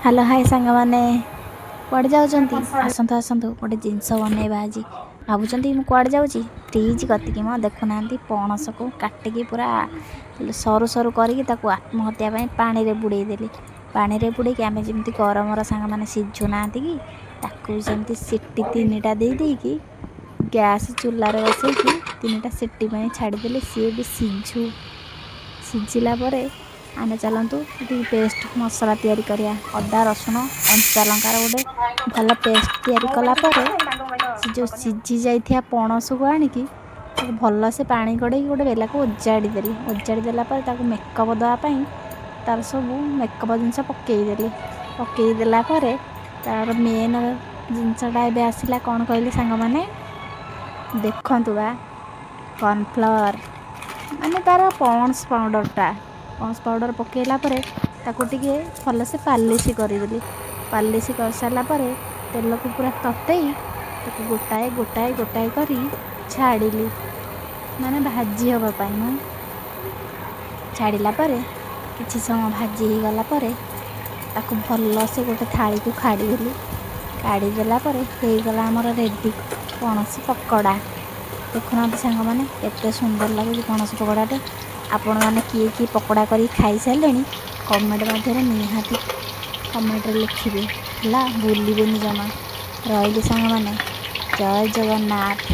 Hello hi सांग मैंने कुआड़े जाऊँगी आसतु आसतु गोटे जिनस बनइबा आज भावुँ मुझे जाऊँगी फ्रिज कतिक म देखुना पणस को काटिकी पूरा सरू सरू करके आत्महत्या पानी रे बुड़ेदेली पानी रे बुड़े आम जमी गरमर सांग मैंने सीझुना कि सेमती सीटी 3टा देकी गैस चूल्हार बसैकी 3टा सीटी छाड़देली सी भी सिझिला आमे चलतु ये पेस्ट मसला तैयारी करिया अदा रसुण कंचा लंकार गोटे भल पेस्ट तैयारी कलापर से जो सीझी जाइथिया पणस को आनिकी भल से पानी गड़े गोटे बेला को ओजाड़ी देली ओजाड़ी देलापर ताको मेकअप देवाई तार सब मेकअप जिनस पकईदेला तार मेन जिनसटा ए आसला कौन कहले सांग मैंने देखु बा कॉर्नफ्लावर माने तार पॉन्ड्स पाउडरटा पॉन्ड्स पाउडर पकेला टिके भल से पालिश करदेली पालिश कर सारापर तेल को पूरा ततई गोटाए गोटाए गोटाए करी छाड़िली माने भाजी हाँपाई मु छाड़िला किसी समय भाजी हो गलापर ताकू भल से गोटे थाली को काढ़ीदेली काढ़ीदेला होगला आमर रेडी पणस पकड़ा देखुना सांग मैंने केते सुंदर लगे पणस पकड़ाटे आपण मैंने किए किए पकड़ा कर खाई सारे कमेंट मध्य निहाती कमेंट लिखिए है भूलें जमा रही सांग मैंने जय जगन्नाथ।